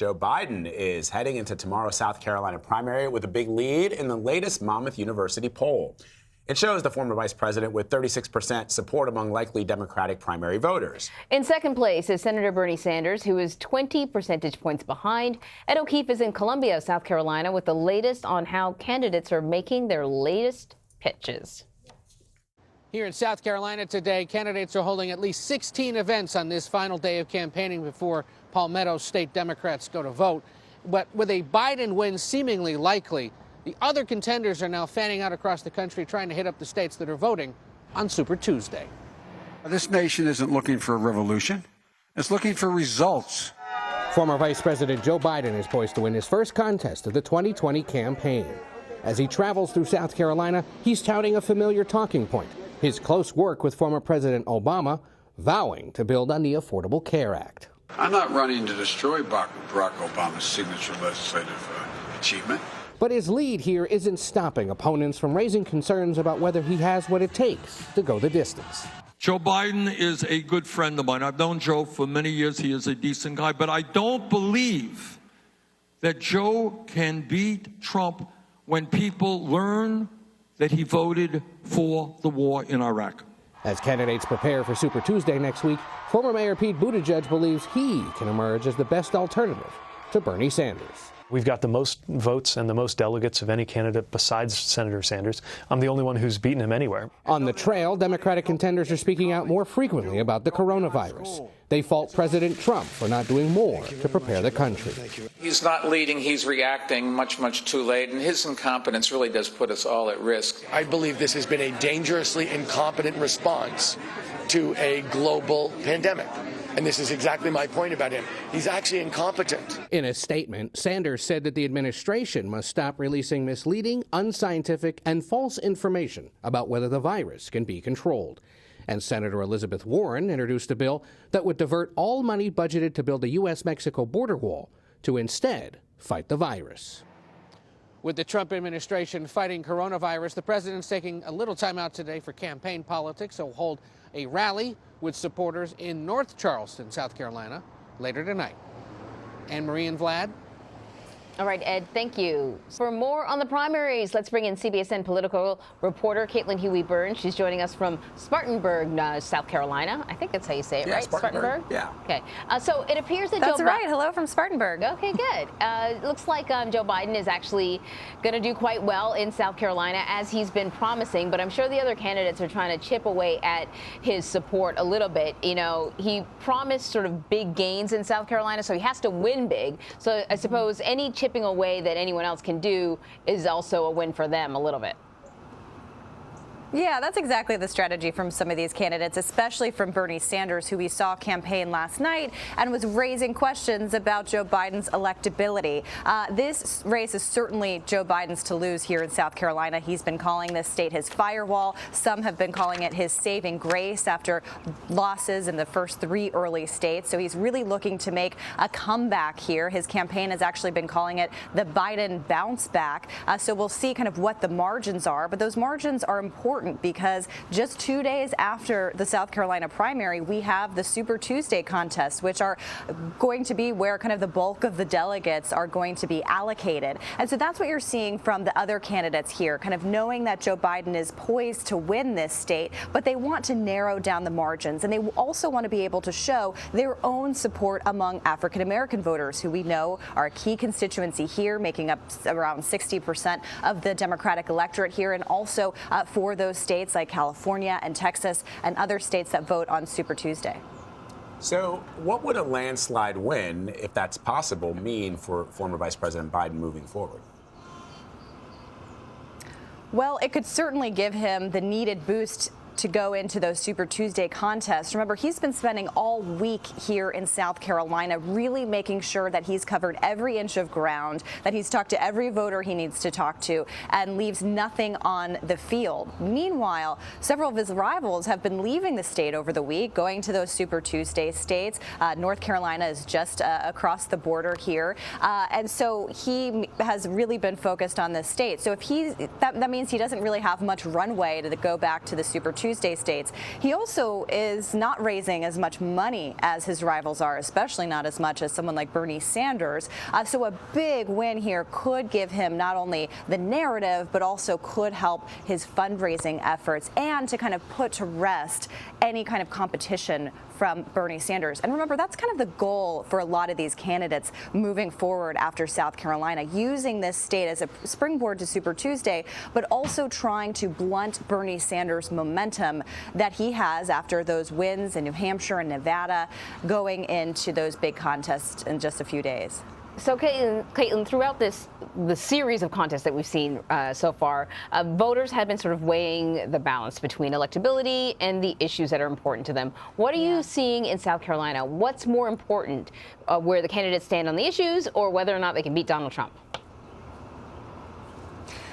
Joe Biden is heading into tomorrow's South Carolina primary with a big lead in the latest Monmouth University poll. It shows the former vice president with 36% support among likely Democratic primary voters. In second place is Senator Bernie Sanders, who is 20 percentage points behind. Ed O'Keefe is in Columbia, South Carolina, with the latest on how candidates are making their latest pitches. Here in South Carolina today, candidates are holding at least 16 events on this final day of campaigning before Palmetto State Democrats go to vote. But with a Biden win seemingly likely, the other contenders are now fanning out across the country trying to hit up the states that are voting on Super Tuesday. This nation isn't looking for a revolution. It's looking for results. Former Vice President Joe Biden is poised to win his first contest of the 2020 campaign. As he travels through South Carolina, he's touting a familiar talking point: his close work with former President Obama, vowing to build on the Affordable Care Act. I'm not running to destroy Barack Obama's signature legislative achievement. But his lead here isn't stopping opponents from raising concerns about whether he has what it takes to go the distance. Joe Biden is a good friend of mine. I've known Joe for many years. He is a decent guy. But I don't believe that Joe can beat Trump when people learn that he voted for the war in Iraq. As candidates prepare for Super Tuesday next week, former Mayor Pete Buttigieg believes he can emerge as the best alternative to Bernie Sanders. We've got the most votes and the most delegates of any candidate besides Senator Sanders. I'm the only one who's beaten him anywhere. On the trail, Democratic contenders are speaking out more frequently about the coronavirus. They fault President Trump for not doing more to prepare the country. He's not leading, he's reacting much too late, and his incompetence really does put us all at risk. I believe this has been a dangerously incompetent response to a global pandemic. And this is exactly my point about him. He's actually incompetent. In a statement, Sanders said that the administration must stop releasing misleading, unscientific, and false information about whether the virus can be controlled. And Senator Elizabeth Warren introduced a bill that would divert all money budgeted to build a U.S.-Mexico border wall to instead fight the virus. With the Trump administration fighting coronavirus, the president's taking a little time out today for campaign politics. He'll hold a rally with supporters in North Charleston, South Carolina, later tonight. Anne-Marie and Vlad. All right, Ed, thank you. For more on the primaries, let's bring in CBSN political reporter Caitlin Huey-Burns. She's joining us from Spartanburg, South Carolina. I think that's how you say it, Yeah, right? Spartanburg. Yeah. Okay. So it appears that That's Joe right. Hello from Spartanburg. Okay, good. It looks like Joe Biden is actually going to do quite well in South Carolina, as he's been promising. But I'm sure the other candidates are trying to chip away at his support a little bit. You know, he promised sort of big gains in South Carolina, so he has to win big. So I suppose any chipping away that anyone else can do is also a win for them a little bit. Yeah, that's exactly the strategy from some of these candidates, especially from Bernie Sanders, who we saw campaign last night and was raising questions about Joe Biden's electability. This race is certainly Joe Biden's to lose here in South Carolina. He's been calling this state his firewall. Some have been calling it his saving grace after losses in the first three early states. So he's really looking to make a comeback here. His campaign has actually been calling it the Biden bounce back. So we'll see kind of what the margins are. But those margins are important because just 2 days after the South Carolina primary, we have the Super Tuesday contests, which are going to be where kind of the bulk of the delegates are going to be allocated. And so that's what you're seeing from the other candidates here, kind of knowing that Joe Biden is poised to win this state, but they want to narrow down the margins. And they also want to be able to show their own support among African-American voters, who we know are a key constituency here, making up around 60% of the Democratic electorate here, and also for those states like California and Texas and other states that vote on Super Tuesday. So what would a landslide win, if that's possible, mean for former Vice President Biden moving forward? Well, it could certainly give him the needed boost to go into those Super Tuesday contests. Remember, he's been spending all week here in South Carolina really making sure that he's covered every inch of ground, that he's talked to every voter he needs to talk to, and leaves nothing on the field. Meanwhile, several of his rivals have been leaving the state over the week, going to those Super Tuesday states. North Carolina is just across the border here. And so he has really been focused on this state. So if that means he doesn't really have much runway to go back to the Super Tuesday Tuesday states. He also is not raising as much money as his rivals are, especially not as much as someone like Bernie Sanders. So a big win here could give him not only the narrative, but also could help his fundraising efforts and to kind of put to rest any kind of competition from Bernie Sanders. And remember, that's kind of the goal for a lot of these candidates moving forward after South Carolina, using this state as a springboard to Super Tuesday, but also trying to blunt Bernie Sanders' momentum that he has after those wins in New Hampshire and Nevada, going into those big contests in just a few days. So, Caitlin, throughout the series of contests that we've seen so far, voters have been sort of weighing the balance between electability and the issues that are important to them. What are you seeing in South Carolina? What's more important, where the candidates stand on the issues or whether or not they can beat Donald Trump?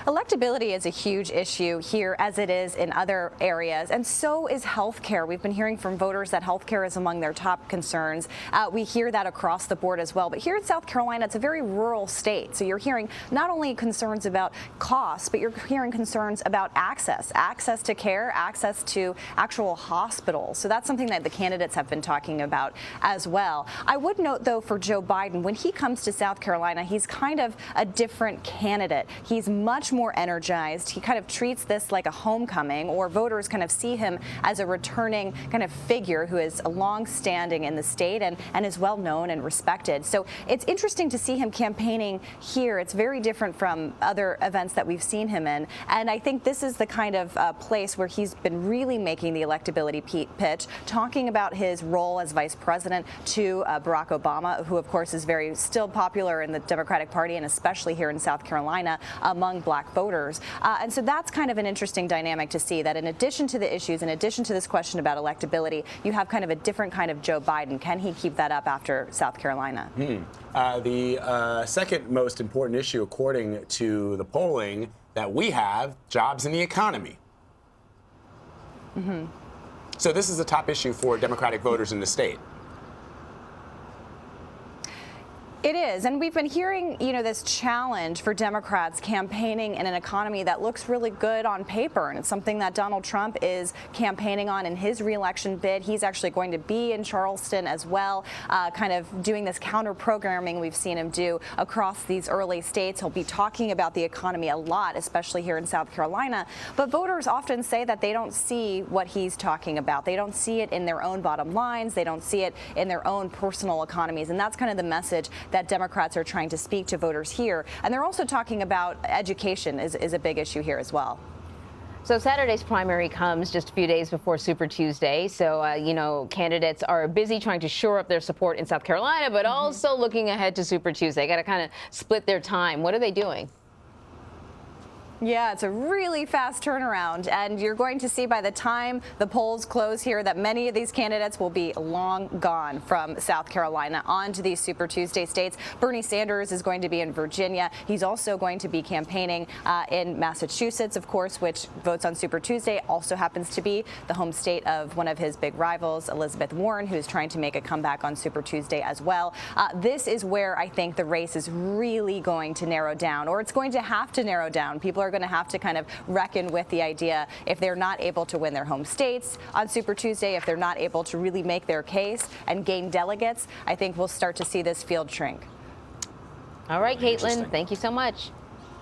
Electability is a huge issue here, as it is in other areas, and so is health care. We've been hearing from voters that health care is among their top concerns. We hear that across the board as well. But here in South Carolina, it's a very rural state. So you're hearing not only concerns about costs, but you're hearing concerns about access to care, access to actual hospitals. So that's something that the candidates have been talking about as well. I would note, though, for Joe Biden, when he comes to South Carolina, he's kind of a different candidate. He's much more energized. He kind of treats this like a homecoming, or voters kind of see him as a returning kind of figure who is long-standing in the state and is well known and respected. So it's interesting to see him campaigning here. It's very different from other events that we've seen him in. And I think this is the kind of place where he's been really making the electability pitch, talking about his role as vice president to Barack Obama, who of course is very still popular in the Democratic Party and especially here in South Carolina among black voters. And so that's kind of an interesting dynamic to see, that in addition to the issues, in addition to this question about electability, you have kind of a different kind of Joe Biden. Can he keep that up after South Carolina? The second most important issue, according to the polling that we have, jobs and the economy. So this is a top issue for Democratic voters in the state. It is, and we've been hearing, this challenge for Democrats campaigning in an economy that looks really good on paper, and it's something that Donald Trump is campaigning on in his reelection bid. He's actually going to be in Charleston as well, kind of doing this counter-programming we've seen him do across these early states. He'll be talking about the economy a lot, especially here in South Carolina, but voters often say that they don't see what he's talking about. They don't see it in their own bottom lines. They don't see it in their own personal economies, and that's kind of the message that Democrats are trying to speak to voters here. And they're also talking about education is a big issue here as well. So Saturday's primary comes just a few days before Super Tuesday. So, candidates are busy trying to shore up their support in South Carolina, but also looking ahead to Super Tuesday. Got to kind of split their time. What are they doing? Yeah, it's a really fast turnaround, and you're going to see by the time the polls close here that many of these candidates will be long gone from South Carolina on to these Super Tuesday states. Bernie Sanders is going to be in Virginia. He's also going to be campaigning in Massachusetts, of course, which votes on Super Tuesday, also happens to be the home state of one of his big rivals, Elizabeth Warren, who's trying to make a comeback on Super Tuesday as well. This is where I think the race is really going to narrow down, or it's going to have to narrow down. People are going to have to kind of reckon with the idea, if they're not able to win their home states on Super Tuesday, if they're not able to really make their case and gain delegates, I think we'll start to see this field shrink. All right, Caitlin, thank you so much.